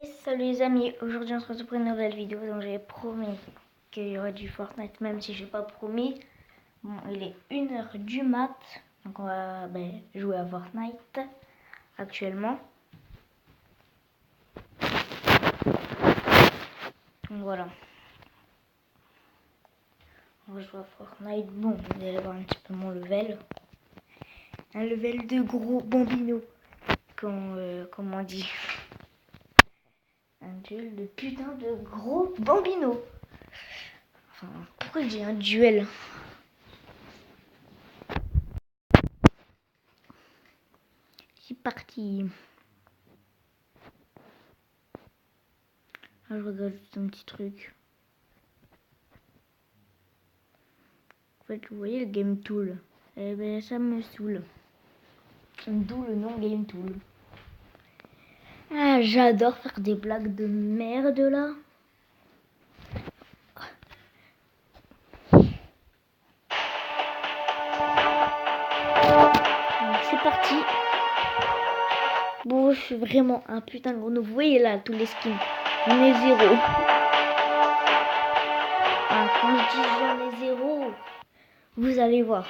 Salut les amis, aujourd'hui on se retrouve pour une nouvelle vidéo. Donc j'avais promis qu'il y aurait du Fortnite, même si je n'ai pas promis. Bon, il est 1h du mat, donc on va jouer à Fortnite actuellement. Donc voilà, on va jouer à Fortnite. Bon, vous allez voir un petit peu mon level. Un level de gros bambino, comme on dit. Un duel de putain de gros bambino. Enfin, pourquoi je dis un duel? C'est parti. Ah, je regarde juste un petit truc. En fait, vous voyez le Game Tool. Eh ben, ça me saoule. D'où le nom Game Tool. Ah, j'adore faire des blagues de merde là. Donc, c'est parti. Bon, je suis vraiment un putain de gros noob. Vous voyez là, tous les skins. J'en ai 0. Ah, quand je dis j'en ai 0, vous allez voir.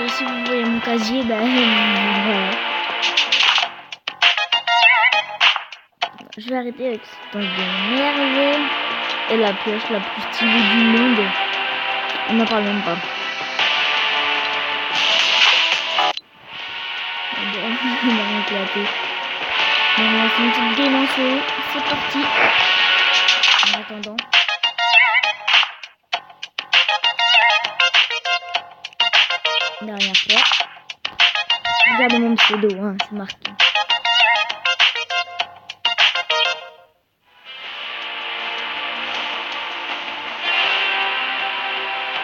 Si vous voyez mon casier, voilà. Je vais arrêter avec cette temps de merde. Et la pioche la plus stylée du monde. On n'en parle même pas. Il m'a éclaté. On va faire une petite game en solo. C'est parti. En attendant. Dernière fois. Regardez mon pseudo, hein, c'est marqué.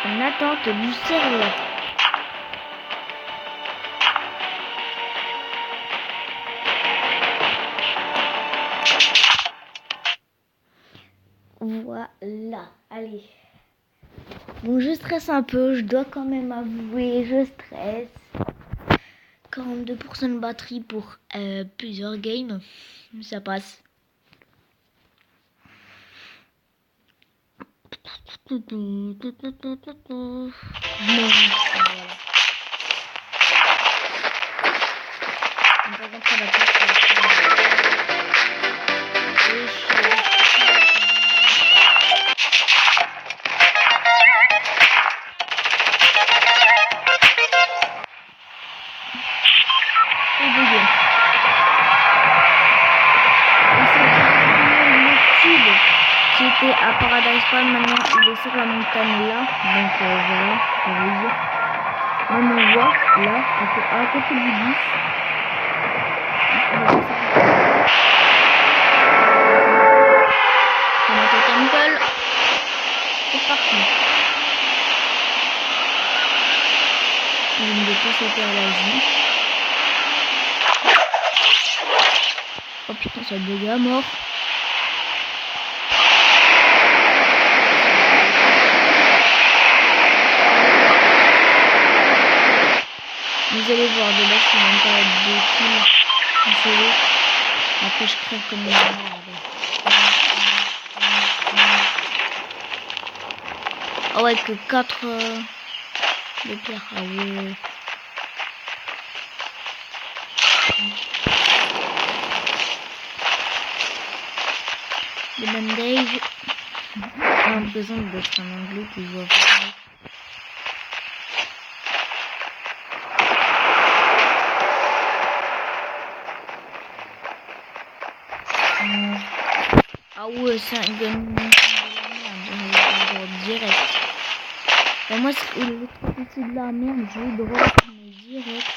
En attente du serveur. Voilà, allez. Bon, je stresse un peu, je dois quand même avouer, je stresse. 42% de batterie pour plusieurs games, ça passe. Non, voilà. J'étais à Paradise Palm, maintenant il est sur la montagne là, donc voilà, pour vous dire. Même on voit là, à côté du bus. On a fait temple. C'est parti. On vient de tout sauter à la vie. Oh putain, ça bug à mort. Vous allez voir, de là, je suis même pas de kills en solo. Après, je crève comme une merde. Ah ouais, que 4 de pierre. Ah ouais. Le bandage. J'ai l'impression d'être un anglais qui joue à Fortnite. Ah ouais, c'est un gun de la merde, direct. Et moi, c'est de la merde, je drop, mais direct.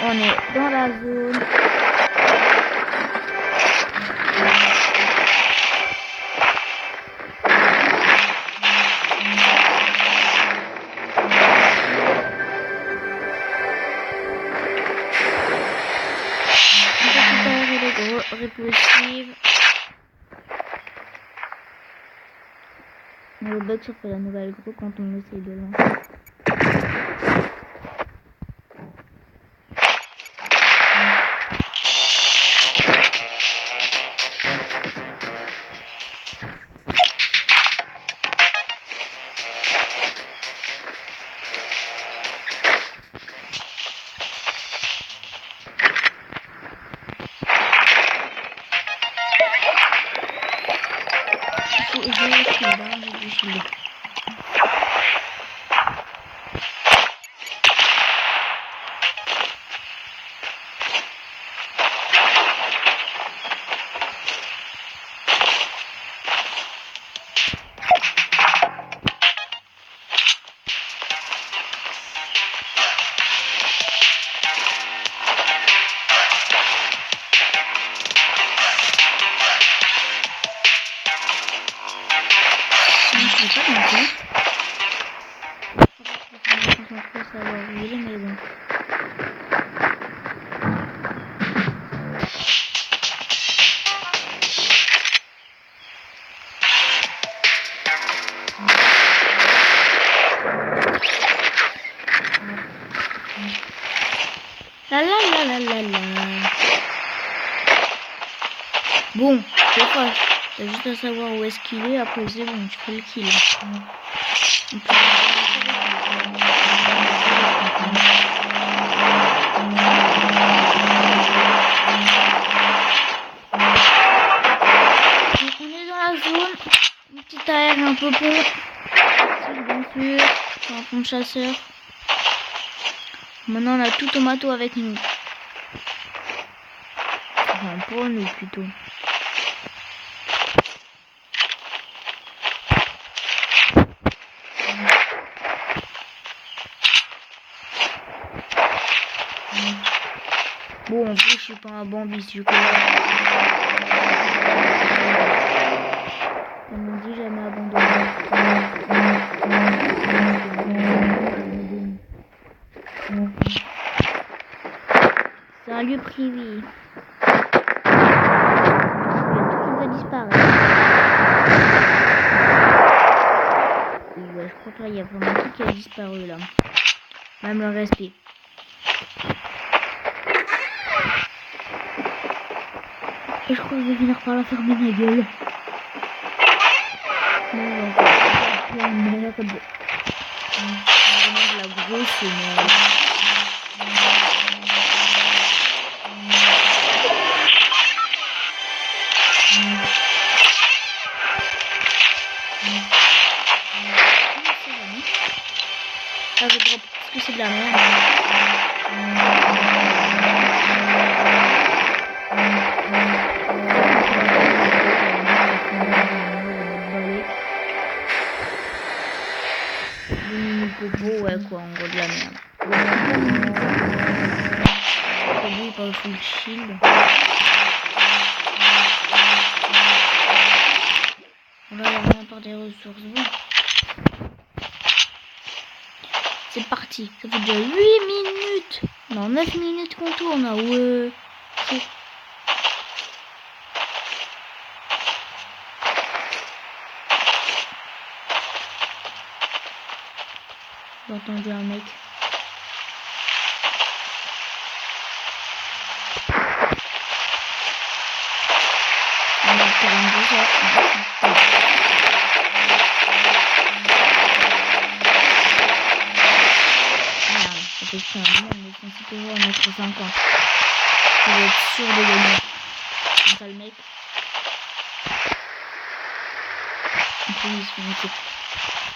On est dans la zone. Répulsive. Le bug ça fait la nouvelle gros quand on essaye de lancer. Bon, c'est pas. T'as juste à savoir où est-ce qu'il est, après c'est bon, tu fais le kill. On est dans la zone, un petit air un peu bon, bien sûr, un fond de chasseur. Maintenant on a tout tomato avec nous. Enfin pour nous plutôt. Bon, en plus, je suis pas un bambis, du coup. Comme on dit, jamais abandonné. C'est un lieu privé. Il y a tout qui va disparaître. Ouais, je crois qu'il y a vraiment tout qui a disparu là. Même le respect. Et je crois que je vais finir par la fermer ma gueule. La merde. Vraiment de la grosse merde. Ah, je drop parce que c'est de la merde. Ouais quoi, en gros de la merde. Lui pas full shield. On va avoir encore des ressources. Bon. C'est parti. Ça fait déjà 8 minutes. Non, 9 minutes qu'on tourne. Ouais. J'ai entendu un mec. On va faire une deuxième. Merde, ça fait chier, mais son site est à mettre 50. Tu vas être sûr de gagner. Comme ça le mec. On peut lui se.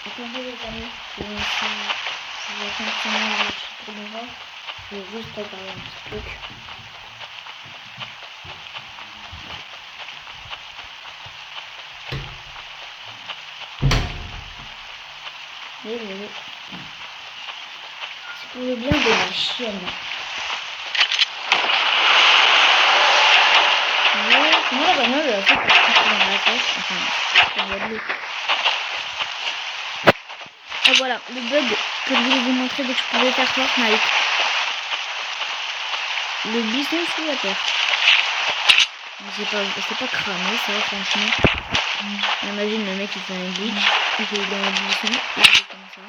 Attendez les amis, je vais continuer le chiffre de vent. Je vais juste regarder un petit truc. Désolé. C'est pour le bien de la chienne. Moi la bagnole elle a fait pour pousser dans la tête. Enfin, on voit de l'eau. Et voilà, le bug que je voulais vous montrer dès que je pouvais faire Fortnite. Le business simulator. C'est pas cramé ça franchement. Imagine le mec il fait un glitch, il fait dans la buisson, il fait comme ça.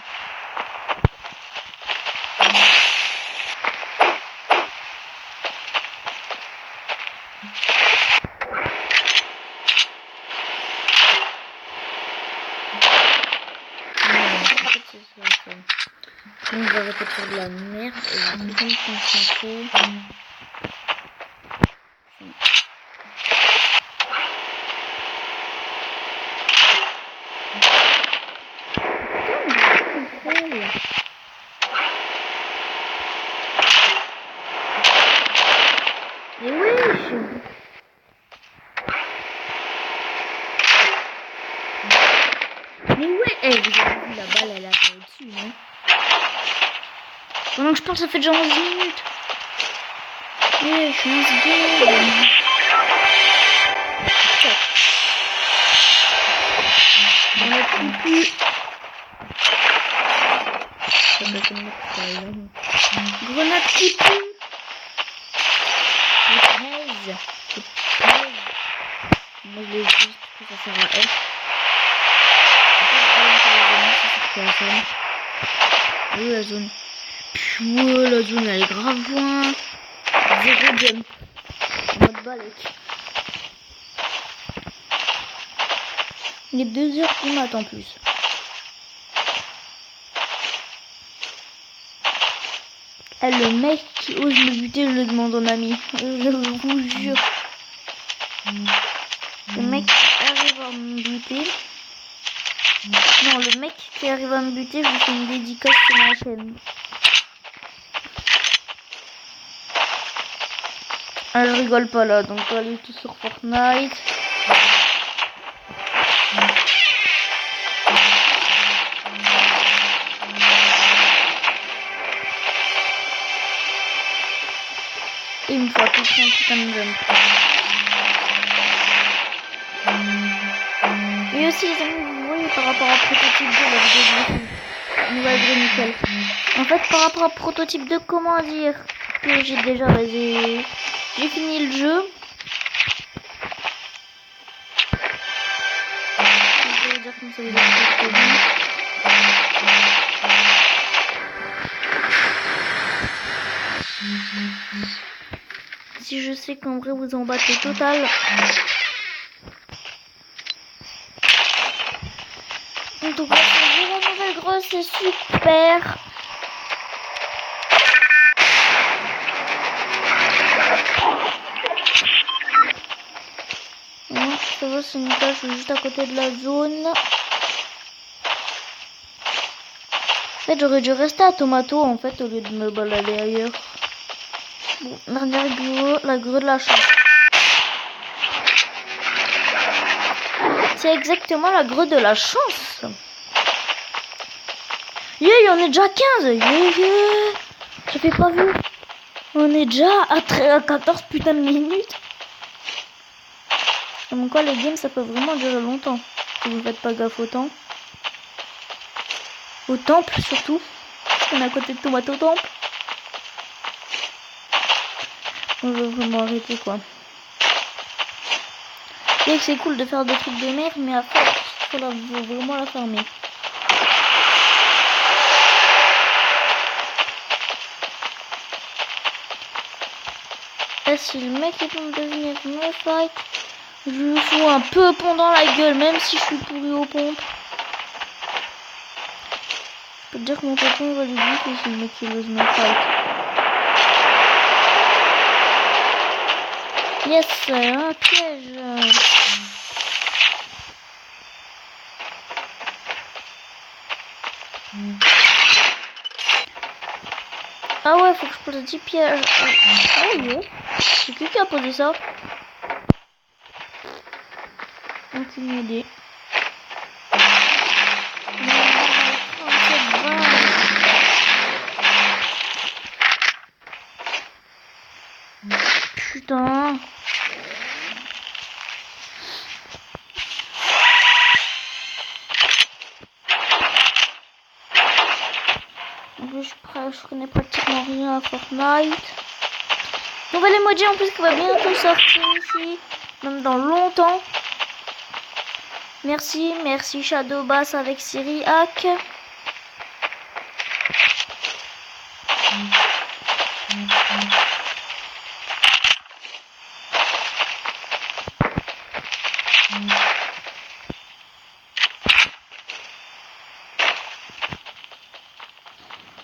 Donc je vais arrêter de faire de la merde et je vais plutôt me concentrer. Mais wesh! Mais ouais, vous avez vu la balle, elle a fait au-dessus, non? Pendant que je pense, ça fait déjà 11 minutes. Mais je suis inspirée. On a plus. Grenade qui pue. Le 13. Moi je l'ai juste que ça sert à F. Où la zone? Ouais, la zone elle est grave loin. 0 jump. En mode balèque. Il est 2h du mat en plus. Eh, le mec qui ose me buter, je le demande en ami. Je vous jure. Le mec qui arrive à me buter. Non, le mec qui arrive à me buter, je lui fais une dédicace sur ma chaîne. Ah, je rigole pas là, donc allez tout sur Fortnite. Et une fois tout prendre putain de jump. Et aussi les amis, vous voyez par rapport à Prototype 2, la vidéo de nouvelle vidéo nickel. En fait par rapport à Prototype 2, comment dire que j'ai déjà j'ai fini le jeu. Je vais dire comme ça vous avez si je sais qu'en vrai vous en battez total. En tout cas, c'est la nouvelle grosse, c'est super. Non, ça va, c'est une cage juste à côté de la zone. En fait, j'aurais dû rester à Tomato en fait au lieu de me balader ailleurs. Bon, dernière grue, la grue de la chance. C'est exactement la grue de la chance. Yeah, on est déjà à 15. Yeah. J'avais pas vu. On est déjà à 14 putain de minutes. Comme quoi les games ça peut vraiment durer longtemps. Si vous faites pas gaffe au temps. Au temple surtout. On est à côté de Tomato Temple. On veut vraiment arrêter quoi. Et que c'est cool de faire des trucs de merde, mais après, il faut vraiment la fermer. Et si le mec est en devenir me fight, je lui fous un peu pendant la gueule, même si je suis pourri aux pompes. Je peux te dire que mon copain va lui dire que c'est le mec qui ose me fight. Yes, un piège. Ah ouais, faut que je pose 10 pièges. Oh non, c'est qui a posé ça? Aucune idée. Putain. je connais pratiquement rien à Fortnite. Nouvelle emoji en plus qui va bientôt sortir ici, même dans longtemps. Merci Shadow Bass avec Siri Hack.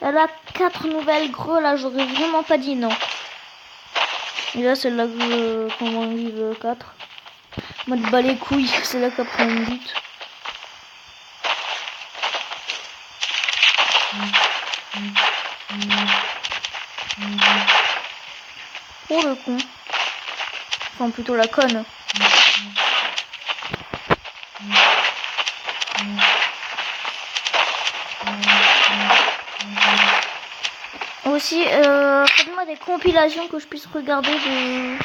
Elle a 4 nouvelles gros, là j'aurais vraiment pas dit non. Et là c'est là qu'on va vivre 4. Moi de bas les couilles, c'est là qu'après on bute. Oh le con. Enfin plutôt la conne. Aussi, faites-moi des compilations que je puisse regarder de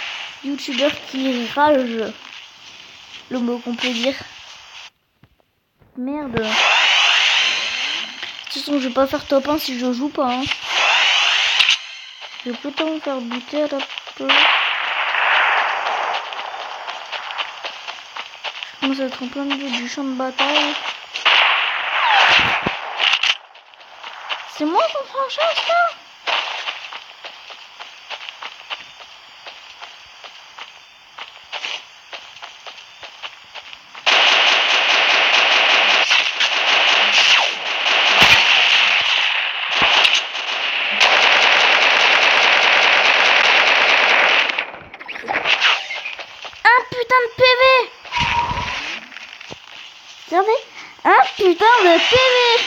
youtubeurs qui ragent. Le mot qu'on peut dire. Merde. De toute façon, je vais pas faire top 1 si je joue pas. Hein. Je vais plutôt me faire buter à la place. Je commence à être en plein milieu du champ de bataille. C'est moi qu'on prend en charge là? Regardez, un putain de PV.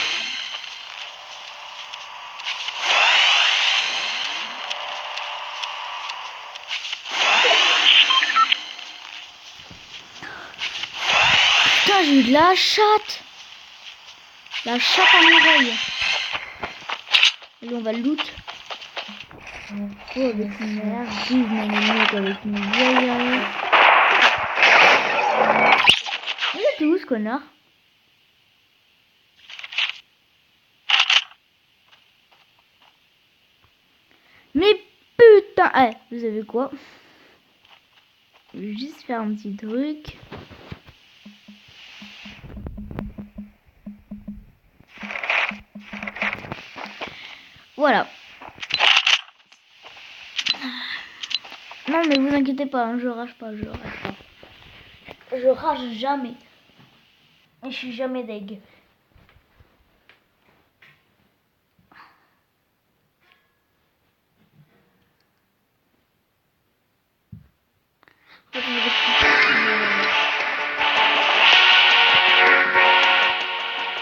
Putain, j'ai eu de la chatte. La chatte à l'oreille. Allez, on va le loot. Oh, avec une merde, vive mon mec avec une vieille. Il était où ce connard? Mais putain, vous savez quoi? Je vais juste faire un petit truc. Voilà. Non mais vous inquiétez pas, hein, je rage pas. Je rage jamais. Et je suis jamais deg.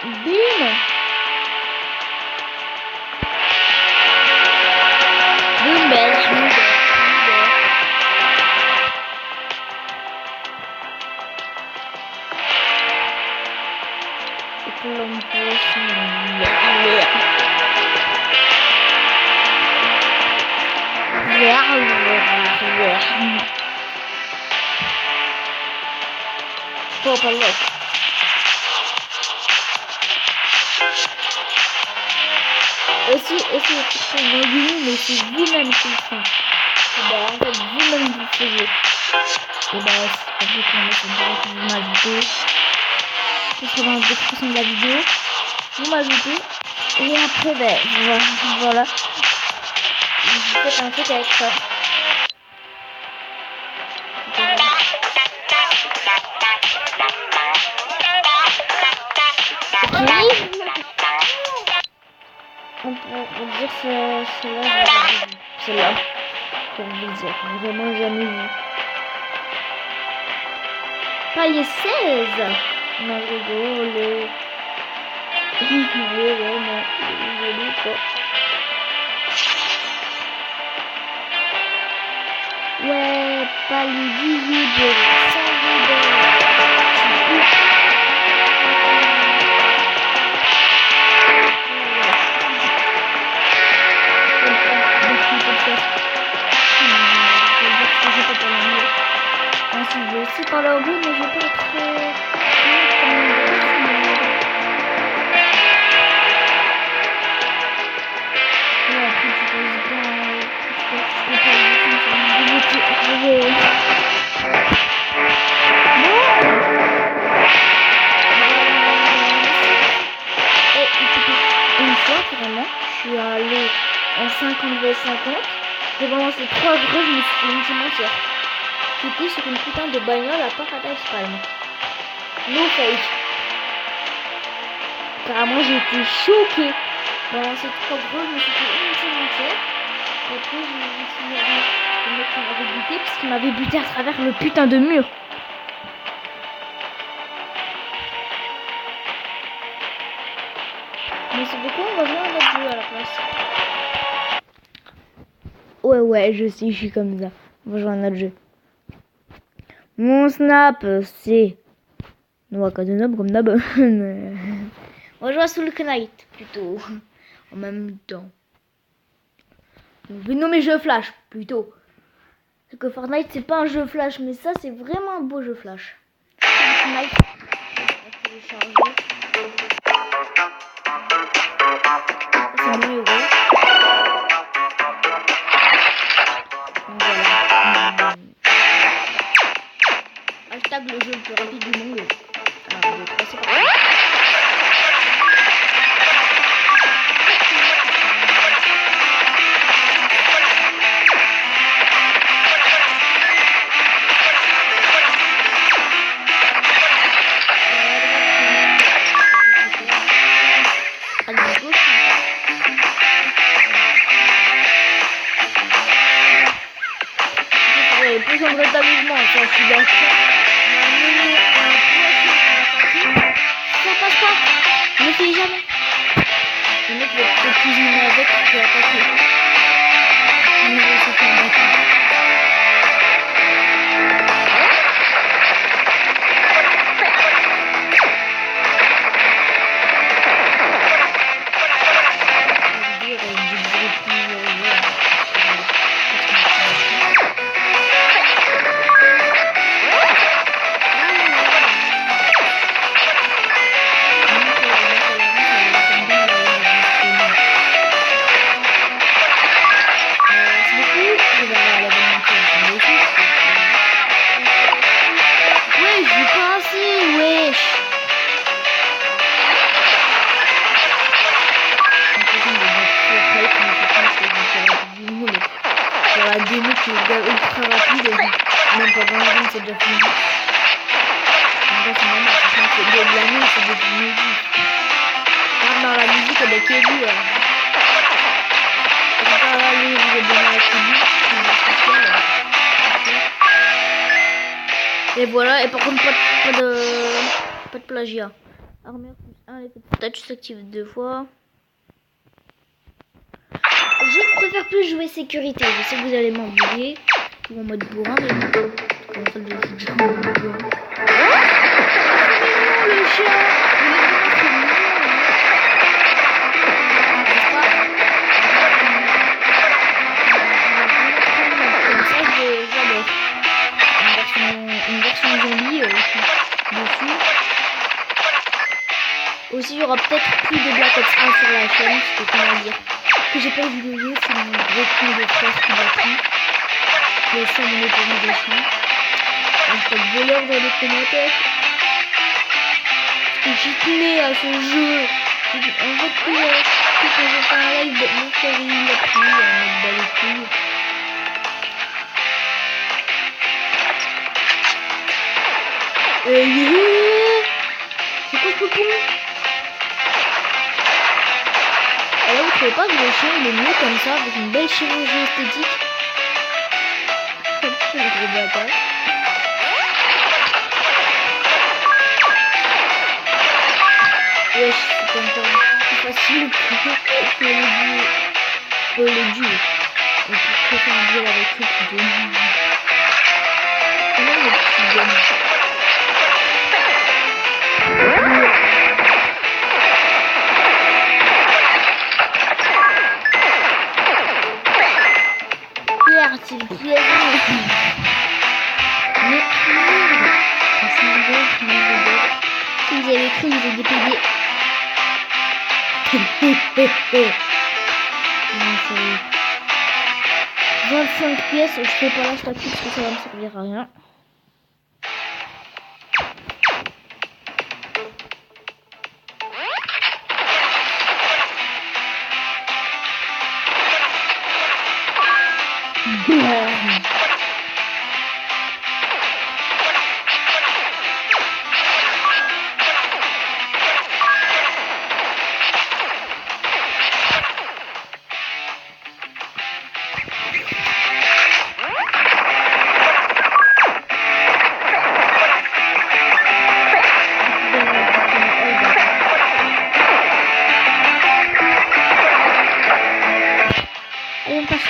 Bim. Pop a look. Aussi, c'est mais c'est vous-même qui le faites. Et ben, en fait, vous-même vous faisiez. Et ben, c'est pas qu'on vous m'ajoutez. Ce sera dans la description de la vidéo. Vous m'ajoutez. Et après, ben, voilà. Vous faites un truc avec ça. On peut dire que c'est là pour vous dire, vraiment jamais vu. Palier 16. Non, je rigole. Vraiment, rigole pas. Ouais, palier 18, j'ai 100 je vais aussi parler au bout, mais je vais pas être Une fois, vraiment, je suis allée en 50v50. Et pendant ces 3 gros, je me suis fait mentir. J'étais sur une putain de bagnole à Paradise Palm. No fake. Carrément, j'ai été choquée. Pendant ces 3 gros, je me suis fait mentir. Et après, je me suis dit, le mec qui m'avait buté parce qu'il m'avait buté à travers le putain de mur. Mais c'est pourquoi on va jouer à un autre jeu à la place. Ouais, je sais, je suis comme ça. On va jouer à un autre jeu. Mon snap, c'est Noakadenob comme d'hab. On va jouer à Soul Knight plutôt. En même temps. Je vais nommer jeu flash plutôt. Parce que Fortnite c'est pas un jeu flash, mais ça c'est vraiment un beau jeu flash. Soul Knight, on va télécharger. C'est mon héros. Voilà. Hashtag le jeu le plus rapide du monde. Alors, je vais passer par là. Plus en vrai d'amusement, ça je suis d'accord. Ça passe pas. Ne fais jamais. Le mec va te cuisiner avec et attaquer. Mais c'est un bâtard. La démo qui est ultra rapide, même pas 20 secondes c'est déjà fini. Donc c'est normal, c'est de l'année, c'est de musique. Dans la musique avec Kelly. On va pas aller vous donner la Kelly, et voilà, et par contre pas de plagiat. Armure plus 1, l'effet de touch s'active 2 fois. Je préfère plus jouer sécurité. Je sais que vous allez m'envoyer ou en mode bourrin, mais bon. Comme ça, je joue en mode bourrin. Oh, le chien! Comme ça, j'adore. Une version zombie dessus. Aussi, il y aura peut-être plus de Black Ops 1 sur la chaîne, c'est comment dire. Que j'ai pas vidéo, c'est mon gros coup de force qui m'a pris. Je laisse ça mon autorisation. Hashtag voleur dans les commentaires. J'y tenais à ce jeu. En fait, quand j'ai fait un live, mon frère il l'a pris en mode bas les couilles. C'est quoi ce poupon? Alors vous trouvez pas que le chien il est mieux comme ça, avec une belle chirurgie esthétique? C'est un gros bâtard. Wesh, c'est comme ça. C'est facile que le duo. On peut faire un duel avec eux plutôt. Comment le petit gamin? C'est le piège. Si vous avez cru, vous avez dépayé. Non, sérieux. 25 pièces, je fais pas la statue parce que ça va me servir à rien. Allez, on passe.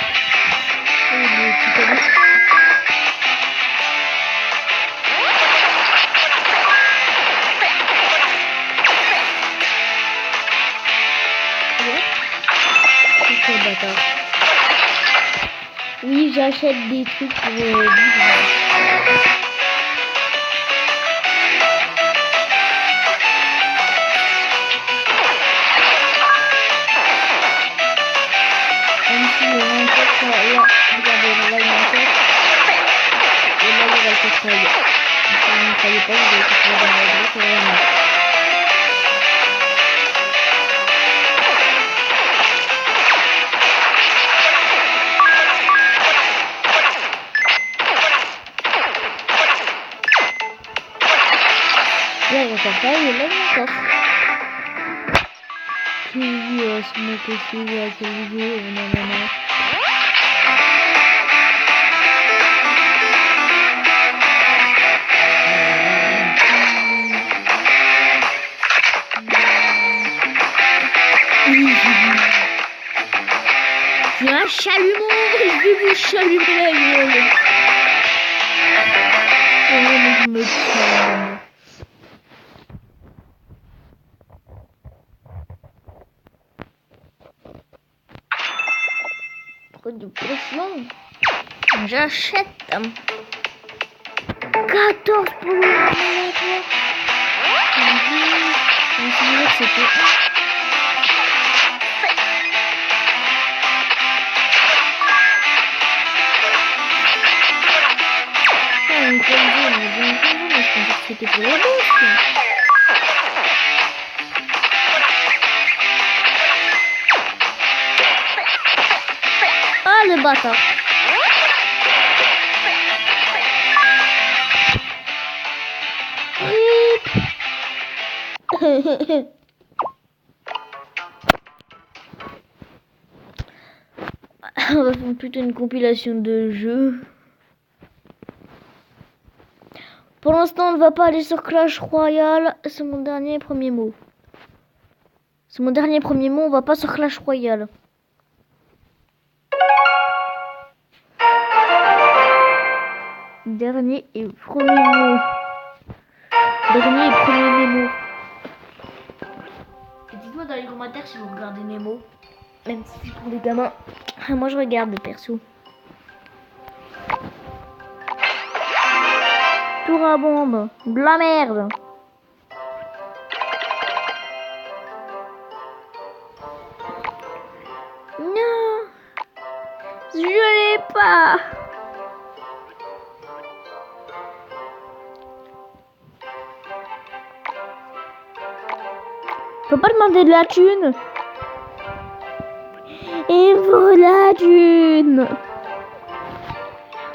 Oui, j'achète des trucs pour vivre. Ici, le 27, là, regardez, là, il y a un tête. Et là, il y a le pétrole. Si vous ne croyez pas, vous allez trouver dans la grille, c'est vraiment. Là, il y a quelqu'un, il est là, il est là. J'ai vu sur mon PC à quelle vidéo, non. Je suis un chalumeau, je vais vous chalumer la gueule. Je me calme. De pression, j'achète 14 pour le c'était une conso, mais je pensais que c'était pour la bourse. Ah, le bâtard. On va faire plutôt une compilation de jeux. Pour l'instant, on ne va pas aller sur Clash Royale. C'est mon dernier premier mot. C'est mon dernier premier mot. On va pas sur Clash Royale. Dernier et premier mot. Dernier et premier Nemo. Dites-moi dans les commentaires si vous regardez Nemo. Même si c'est pour les gamins. Moi je regarde perso. Tour à bombe. De la merde. Non. Je l'ai pas. Faut pas demander de la thune. Et voilà thune.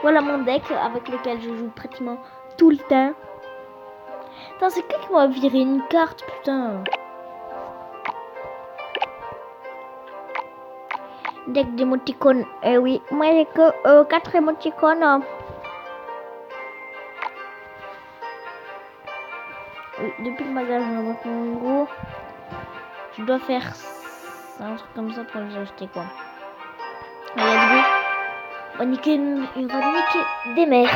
Voilà mon deck avec lequel je joue pratiquement tout le temps. Attends, c'est qui m'a viré une carte, putain. Deck d'émoticônes. Eh oui, moi j'ai que 4 émoticônes. Oui, depuis le magasin, en gros, je dois faire un truc comme ça pour les acheter quoi. Allez, let's go. On va niquer des mères.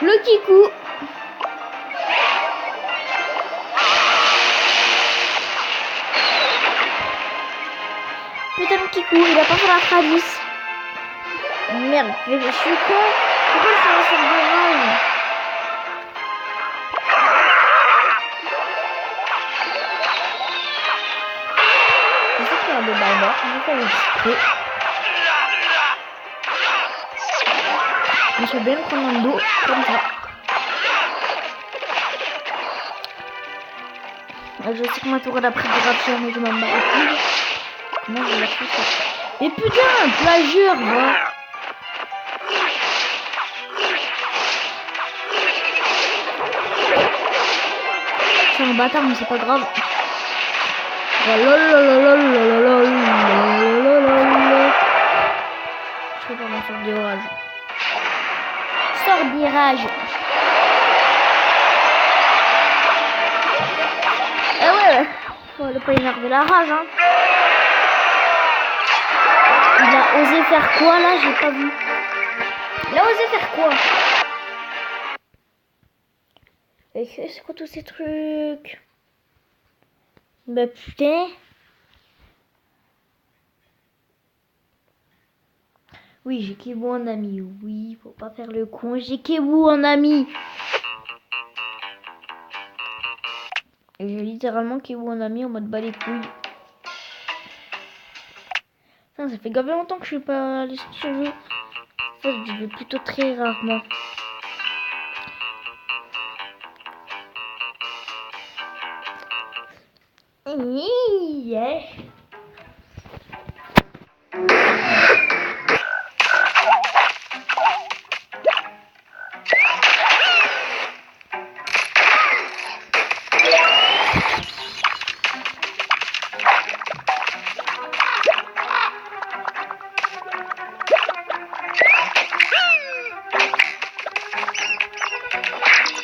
Le kikou. Putain de kikou, il a pas fait la tradice. Merde, je suis con. Pourquoi je fais un sort de rail? de balles mortes. Je fais exprès. Je vais bien le prendre dans le dos, comme ça. Je sais que ma tour d'après de rapture, mais je m'en bats les couilles. Comment je vais la faire? Mais putain, plagieur, va. C'est un bâtard, mais c'est pas grave. Je sais pas ma sorte d'orage. Sort d'irage. Eh ouais, faut pas énerver la rage, hein. Il a osé faire quoi là? J'ai pas vu. Il a osé faire quoi? Et c'est quoi tous ces trucs? Bah putain. Oui, j'ai Kebu en ami. Oui, faut pas faire le con. J'ai Kebu en ami. Et j'ai littéralement Kebu en ami en mode bas les couilles. Putain, ça fait grave longtemps que je suis pas allé sur ce jeu. En fait, je vais plutôt très rarement. Yeah.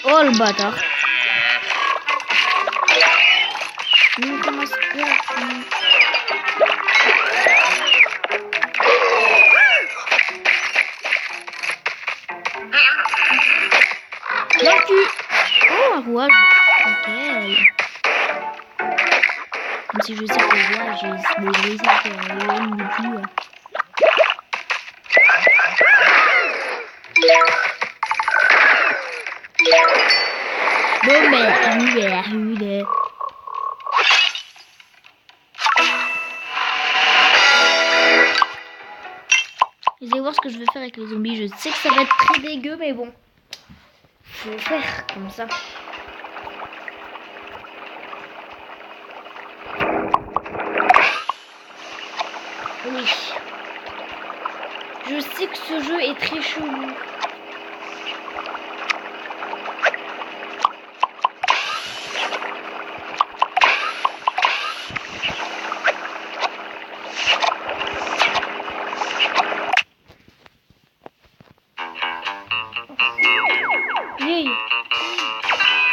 Oh le bâtard. Comment se fait? Dans le cul. Oh un rouage. Nickel. Même si je sais que le rouage c'est des vrais le du cul. Bon ben, vous allez voir ce que je vais faire avec les zombies. Je sais que ça va être très dégueu, mais bon. Faut faire comme ça. Oui. Je sais que ce jeu est très chelou. Yay.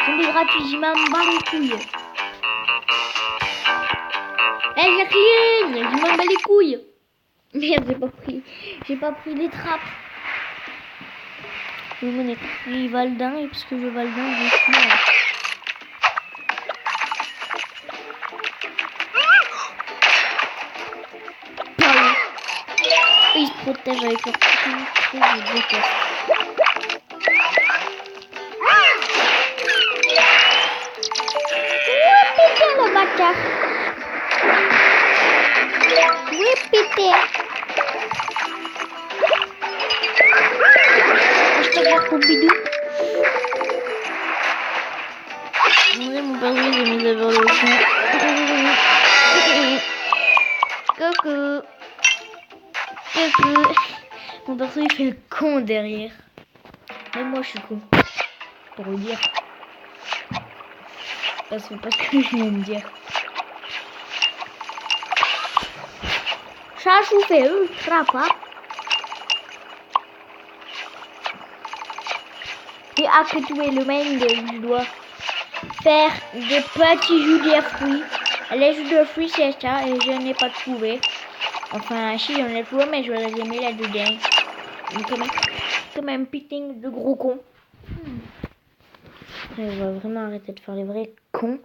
Zombie gratuit, j'y m'en bats les couilles. Eh Jacqueline, je m'en bats les couilles. Merde, j'ai pas pris les trappes. Je m'en ai pris Valdin et parce que je Valdin, je suis là. Ils se protègent avec leur petit truc, je déteste. Putain le bâtard. Oui putain. Hashtag la Pompidou. Mon perso j'ai mis à vers le con. Coucou. Coucou. Mon perso il fait le con derrière. Même moi je suis con. Pour vous dire. C'est pas ce que je viens de dire. Chachou fait trapa. Et à que tu es le même, je dois faire des petits jus de fruits. Les jus de fruits c'est ça et je n'ai pas trouvé. Enfin si j'en ai trouvé mais je les ai mis là-dedans. Comme un putain de gros con. On va vraiment arrêter de faire les vrais cons.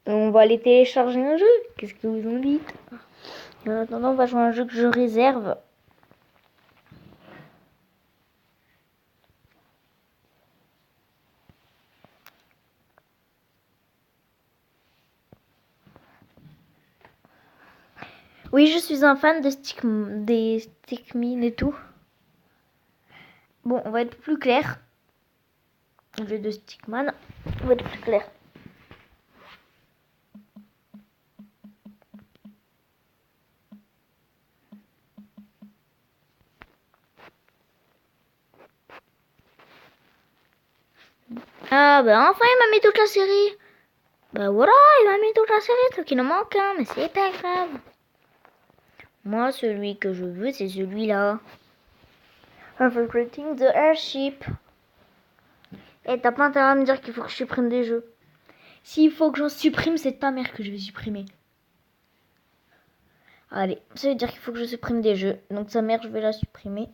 On va aller télécharger un jeu. Qu'est-ce que vous en dites? En attendant, on va jouer à un jeu que je réserve. Oui, je suis un fan de des Stickmin et tout. Bon, on va être plus clair. Au lieu de Stickman, on va être plus clair. Ah bah enfin il m'a mis toute la série. Bah voilà, il m'a mis toute la série, truc qu'il en manque un, mais c'est pas grave. Moi, celui que je veux, c'est celui-là. Infiltrating the airship. Et t'as pas intérêt à me dire qu'il faut que je supprime des jeux. S'il faut que j'en supprime, c'est ta mère que je vais supprimer. Allez, ça veut dire qu'il faut que je supprime des jeux. Donc sa mère, je vais la supprimer.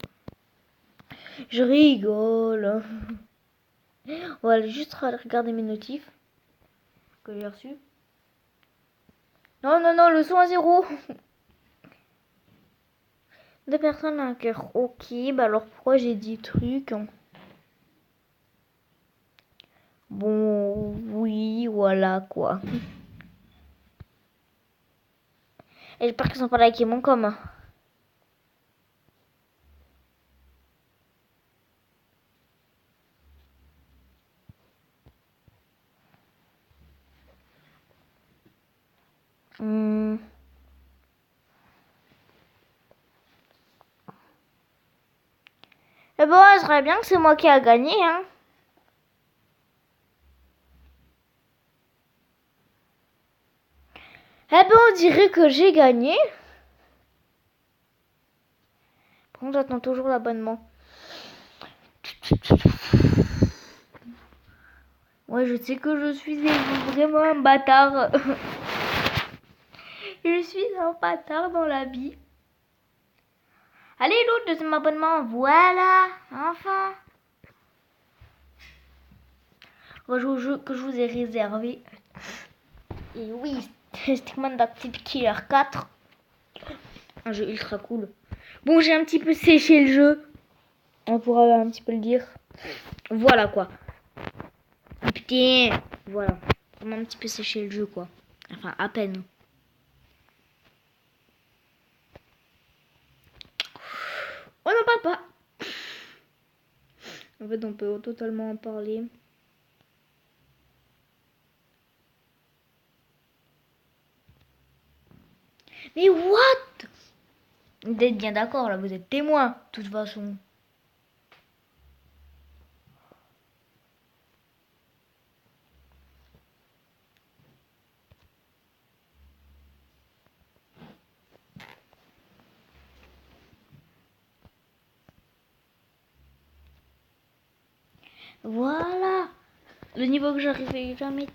Je rigole. On va aller juste regarder mes notifs que j'ai reçus. Non, non, non, le son à 0. 2 personnes à un cœur. Ok, bah alors pourquoi j'ai dit trucs hein. Bon, oui, voilà quoi. Et j'espère qu'ils sont pas liké mon com. Et bon, ce serait bien que c'est moi qui a gagné, hein. Eh ben, on dirait que j'ai gagné. Par contre, j'attends toujours l'abonnement. Ouais, je sais que je suis vraiment un bâtard. Je suis un bâtard dans la vie. Allez, l'autre deuxième abonnement. Voilà, enfin. On va jouer au jeu que je vous ai réservé. Et oui, Stickman d'Active Killer 4. Un jeu ultra cool. Bon, j'ai un petit peu séché le jeu. On pourra un petit peu le dire. Voilà quoi. Putain, voilà. On a un petit peu séché le jeu quoi. Enfin, à peine. On n'en parle pas. En fait, on peut totalement en parler. Mais what? Vous êtes bien d'accord là, vous êtes témoin, de toute façon. Voilà. Le niveau que j'arrivais jamais.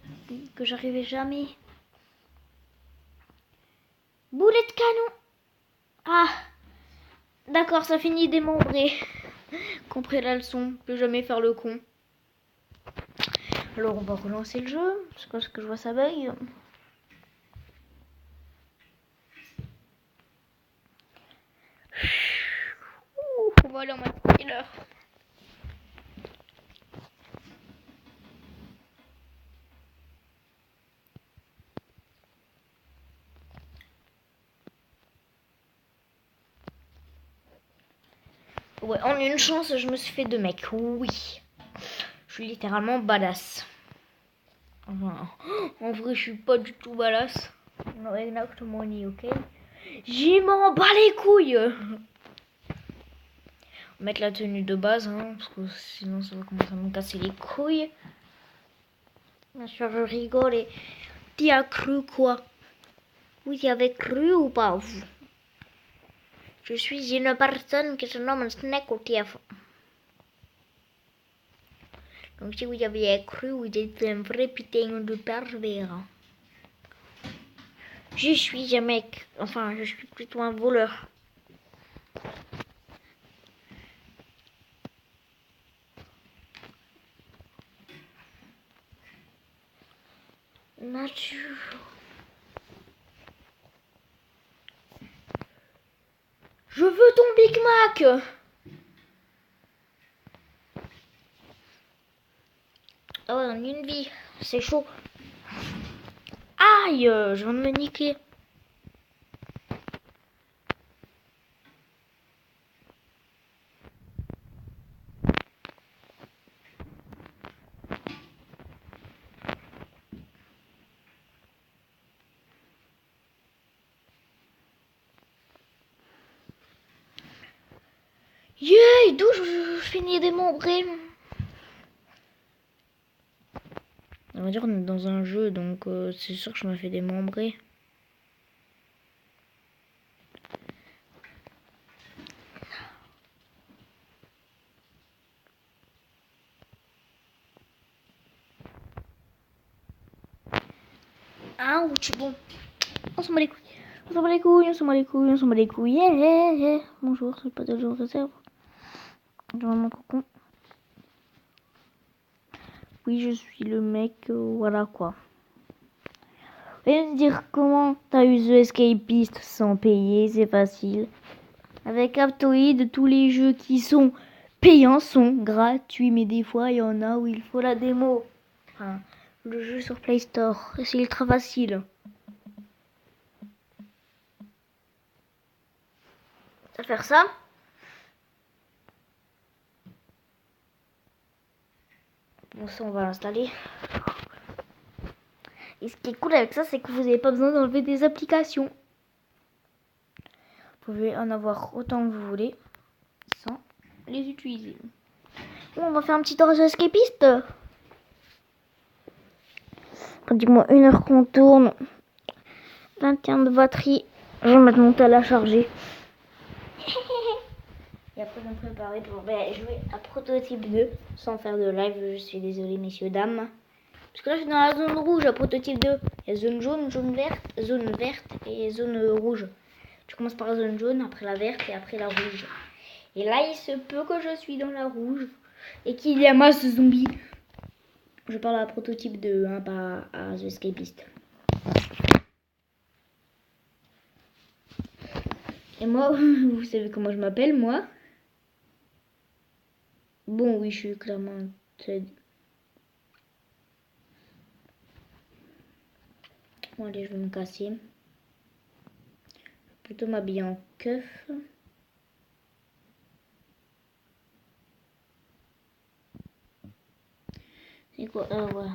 Boulet de canon. Ah. D'accord, ça finit démembré. Compris la leçon, plus jamais faire le con. Alors on va relancer le jeu, parce que je vois ça bug. On va aller en mode killer. Ouais, en une chance, je me suis fait 2 mecs. Oui. Je suis littéralement badass. Enfin, en vrai, je suis pas du tout badass. Non, exactement ni, ok. J'y m'en bats les couilles. On va mettre la tenue de base, hein, parce que sinon ça va commencer à me casser les couilles. Bien sûr, je rigole et... T'y as cru quoi? Vous y avez cru ou pas, vous? Je suis une personne qui se nomme Snake au TF. Donc si vous y avez cru, vous êtes un vrai putain de pervers. Je suis un mec. Enfin, je suis plutôt un voleur. Nature. Je veux ton Big Mac. Oh, en une vie. C'est chaud. Aïe, je viens de me niquer. Yeah, d'où je finis démembré. On va dire on est dans un jeu, donc c'est sûr que je me fais démembrer. Ouch, bon. On s'en bat les couilles. On s'en bat les couilles, on s'en bat les couilles, on s'en bat les couilles. Yeah. Bonjour, c'est pas de jour réserve. Je vois mon cocon. Oui, je suis le mec, voilà quoi. Et me dire comment t'as eu The Escapist sans payer, c'est facile. Avec Aptoide, tous les jeux qui sont payants sont gratuits, mais des fois il y en a où il faut la démo. Enfin, le jeu sur Play Store, c'est ultra facile. Ça faire ça. Bon, ça on va l'installer. Et ce qui est cool avec ça, c'est que vous n'avez pas besoin d'enlever des applications. Vous pouvez en avoir autant que vous voulez sans les utiliser. Bon, on va faire un petit tour sur Escapist. Dis-moi 1 heure qu'on tourne. 21 de batterie. Je vais mettre mon tel à charger. Et après, je vais me préparer pour jouer à Prototype 2 sans faire de live. Je suis désolée, messieurs, dames. Parce que là, je suis dans la zone rouge à Prototype 2. Il y a zone jaune, zone verte et zone rouge. Tu commences par la zone jaune, après la verte et après la rouge. Et là, il se peut que je suis dans la rouge et qu'il y a masse de zombies. Je parle à Prototype 2, hein, pas à The Escapist. Et moi, vous savez comment je m'appelle, moi? Bon, oui, je suis clairement Ted. Bon, allez, je vais me casser. Je vais plutôt m'habiller en keuf. C'est quoi? Voilà.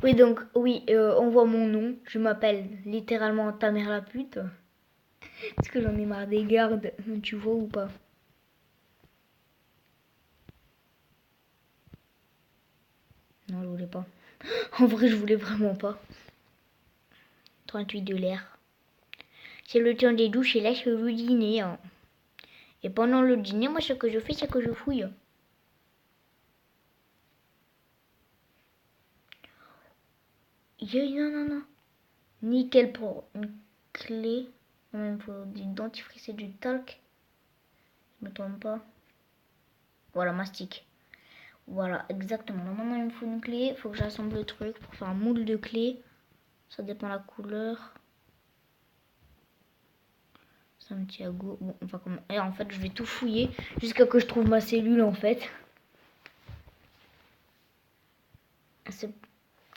Oui, donc, oui, on voit mon nom. Je m'appelle littéralement ta mère la pute. Parce que j'en ai marre des gardes. Tu vois ou pas? Non, je voulais pas. En vrai, je voulais vraiment pas. 38 de l'air. C'est le temps des douches et là, c'est le dîner. Hein. Et pendant le dîner, moi, ce que je fais, c'est que je fouille. Non. Nickel pour une clé. Il faut du dentifrice et du talc. Je me trompe pas. Voilà, mastic. Voilà, exactement. Maintenant, il me faut une clé. Il faut que j'assemble le truc pour faire un moule de clé. Ça dépend de la couleur. Santiago. Bon, on va comment. Et en fait, je vais tout fouiller jusqu'à que je trouve ma cellule en fait.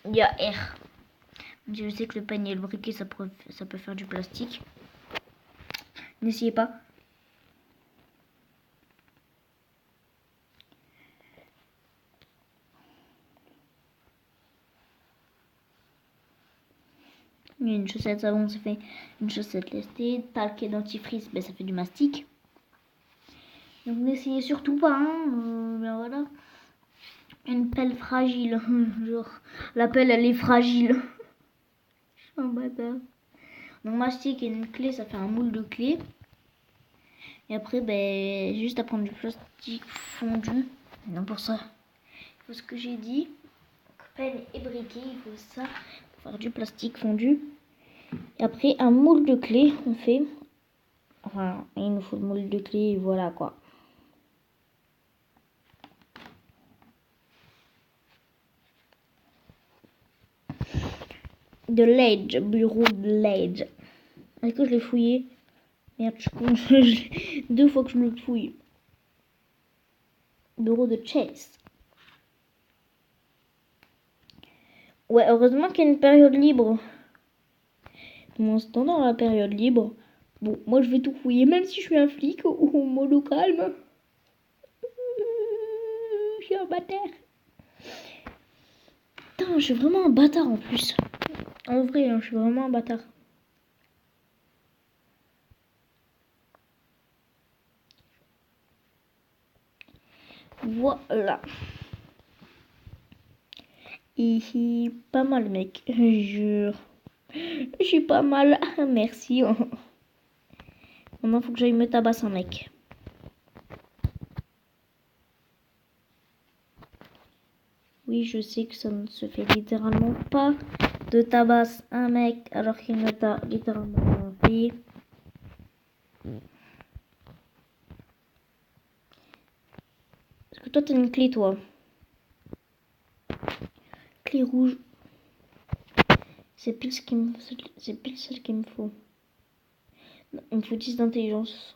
Il y a R. Je sais que le panier et le briquet, ça peut faire du plastique. N'essayez pas. Une chaussette savon, ça fait une chaussette lestée. Talc et dentifrice, ben, ça fait du mastic. Donc n'essayez surtout pas. Hein. Ben voilà. Une pelle fragile. Genre, la pelle, elle est fragile. Je suis un bâtard. Donc mastic et une clé, ça fait un moule de clé. Et après, ben, juste à prendre du plastique fondu. Non, pour ça, il faut ce que j'ai dit. Pelle et briquet, il faut ça pour faire du plastique fondu. Et après, un moule de clé, on fait. Enfin, il nous faut le moule de clé, et voilà quoi. De l'Edge, bureau de l'Edge. Est-ce que je l'ai fouillé? Merde, je suis 2 fois que je me le fouille. Bureau de Chase. Ouais, heureusement qu'il y a une période libre. Pour l'instant, dans la période libre, bon, moi je vais tout fouiller, même si je suis un flic ou mon calme. suis un bâtard. Putain, je suis vraiment un bâtard en plus. En vrai, hein, je suis vraiment un bâtard. Voilà. Ici, pas mal, mec. Je jure. Je suis pas mal. Merci. Maintenant, faut que j'aille me tabasser un mec. Oui, je sais que ça ne se fait littéralement pas de tabasser un mec alors qu'il ne t'a littéralement rien fait. Est-ce que toi, t'as une clé, toi? Clé rouge. C'est pile ce qu'il me... C'est pile celle qu'il me faut. Non, il me faut 10 d'intelligence.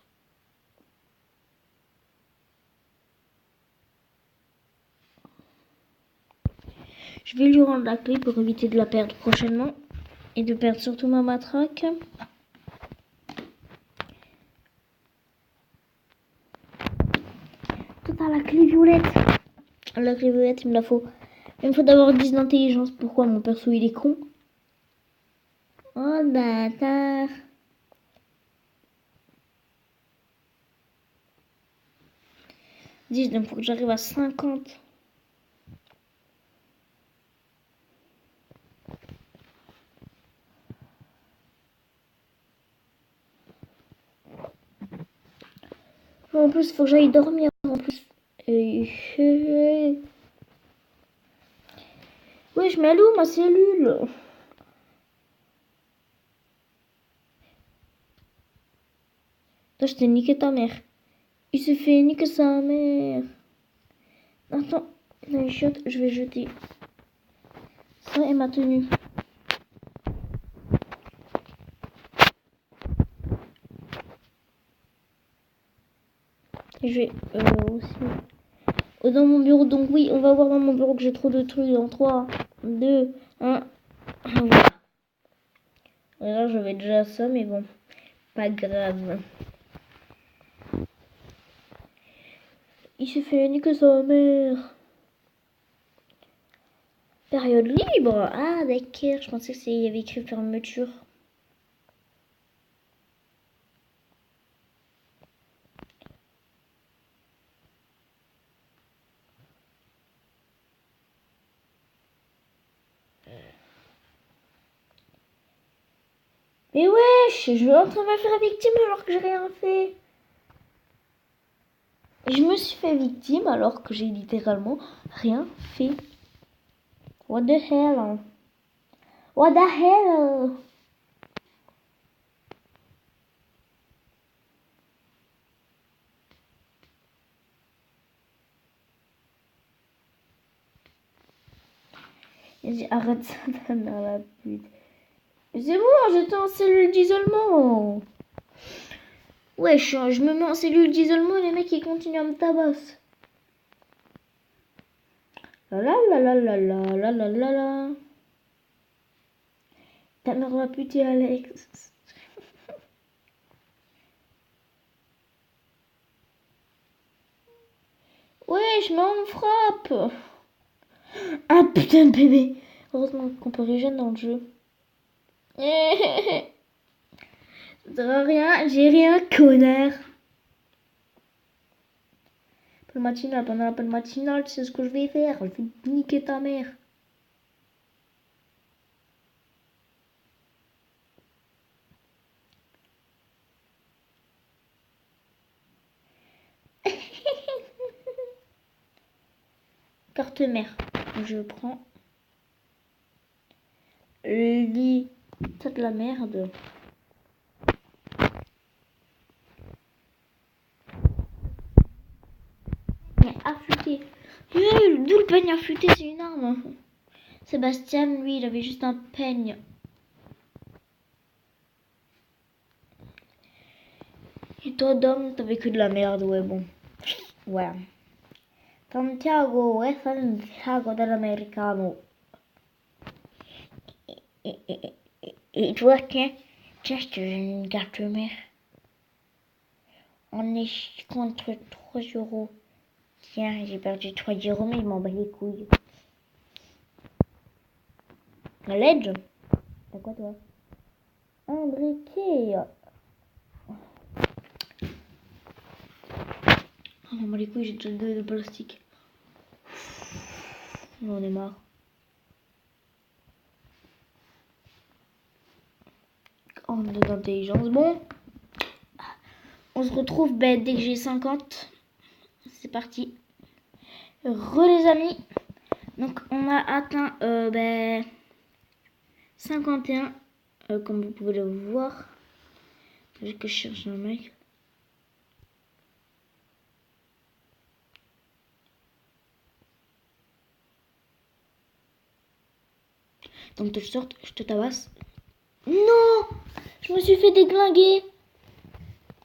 Je vais lui rendre la clé pour éviter de la perdre prochainement. Et de perdre surtout ma matraque. Toi, t'as la clé violette. La clé violette, il me la faut. Il me faut d'abord 10 d'intelligence. Pourquoi mon perso, il est con? Oh, bâtard. 10, donc faut que j'arrive à 50. En plus, il faut que j'aille dormir. En plus. Oui, je mets où ma cellule? Toi, je t'ai niqué ta mère. Il s'est fait niquer sa mère. Attends, dans les chiottes, je vais jeter ça et ma tenue. Et je vais aussi dans mon bureau. Donc oui, on va voir dans mon bureau que j'ai trop de trucs. Dans 3, 2, 1. Voilà. Et là, j'avais déjà ça, mais bon, pas grave. Il s'est fait niquer sa mère. Période libre. Ah, d'accord. Je pensais qu'il y avait écrit fermeture. Mais wesh, je suis en train de me faire victime alors que j'ai rien fait. Je me suis fait victime alors que j'ai littéralement rien fait. What the hell? What the hell? Arrête ça, dans la pute. C'est bon, j'étais en cellule d'isolement. Ouais, je me mets en cellule d'isolement et les mecs ils continuent à me tabasser. La la la la la la la la la. Ta mère va puter Alex. Ouais, je m'en frappe. Ah putain de bébé. Heureusement qu'on peut régénérer dans le jeu. Ça sert à rien, j'ai rien, connard. Appel matinal, pendant l'appel matinal, tu sais ce que je vais faire? Je vais niquer ta mère. Carte mère. Je prends. Lit. T'as de la merde. Mais affûté. D'où le peigne affûté, c'est une arme. Sébastien, lui, il avait juste un peigne. Et toi, Dom, t'avais que de la merde, ouais, bon. Ouais. Santiago, ouais, Santiago dell'Americano. Et toi, tiens, je te donne une carte mère. On est contre 3 euros. Tiens, j'ai perdu 3 dirhams, mais il m'en bat les couilles. Ledge? T'as quoi toi? Un briquet. Oh non, les couilles, j'ai déjà de plastique. J'en ai marre. Oh, on est d'intelligence. Bon, on se retrouve dès que j'ai 50. C'est parti. Les amis. Donc, on a atteint 51. Comme vous pouvez le voir. Vu que je cherche un mec. Donc, je sorte, je te tabasse. Non! Je me suis fait déglinguer.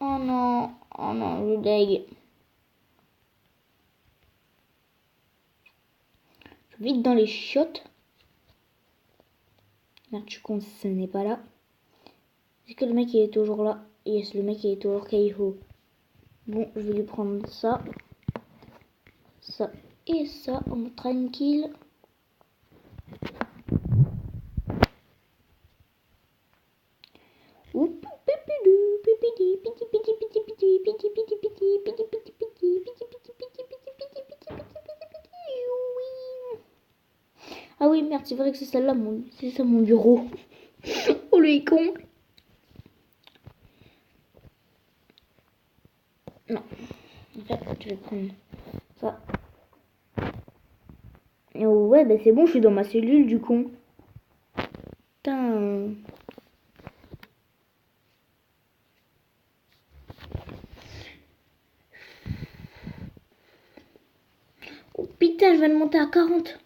Oh non, je dég. Je vais vite dans les chiottes. Merde, tu comptes, ce n'est pas là. Est-ce que le mec il est toujours là? Yes, le mec il est toujours KO. Bon, je vais lui prendre ça. Ça et ça, on est tranquille. Ah oui, merde, c'est vrai que c'est celle-là, c'est ça mon bureau. Oh le con. Non. En fait, je vais prendre ça. Oh ouais, bah c'est bon, je suis dans ma cellule du con. Putain. Oh putain, je vais le monter à 40.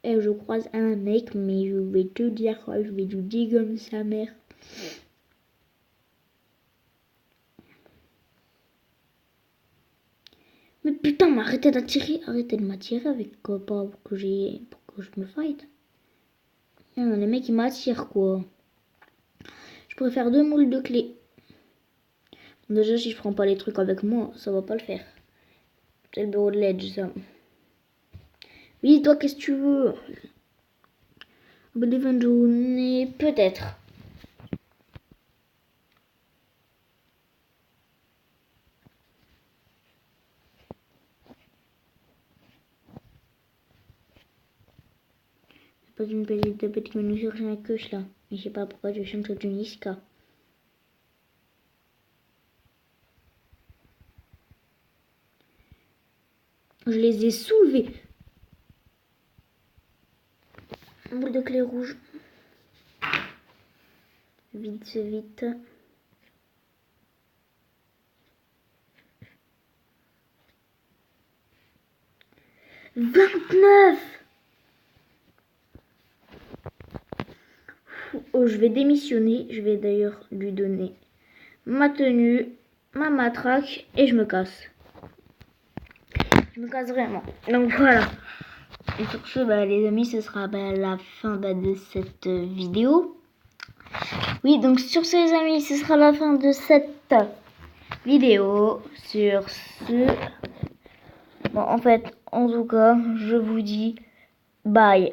Et je croise un mec, mais je vais te dire quoi, je vais lui dire comme sa mère. Mais putain, mais arrêtez de m'attirer avec quoi, pour que je me fight. Non, les mecs ils m'attirent quoi. Je préfère 2 moules de clés. Déjà si je prends pas les trucs avec moi, ça va pas le faire. C'est le bureau de l'Edge ça. Oui, toi qu'est-ce que tu veux? Bonne journée, peut-être. Pas une petite bête qui nous cherche la queue là. Mais je sais pas pourquoi je chante du Niska. Je les ai soulevés. Un boule de clé rouge. Vite, vite. « 29 ! Oh, je vais démissionner. Je vais d'ailleurs lui donner ma tenue, ma matraque et je me casse. Je me casse vraiment. Donc voilà. Et sur ce, les amis, ce sera la fin de cette vidéo. Oui, donc sur ce, les amis, ce sera la fin de cette vidéo. Sur ce... Bon, en fait, en tout cas, je vous dis bye.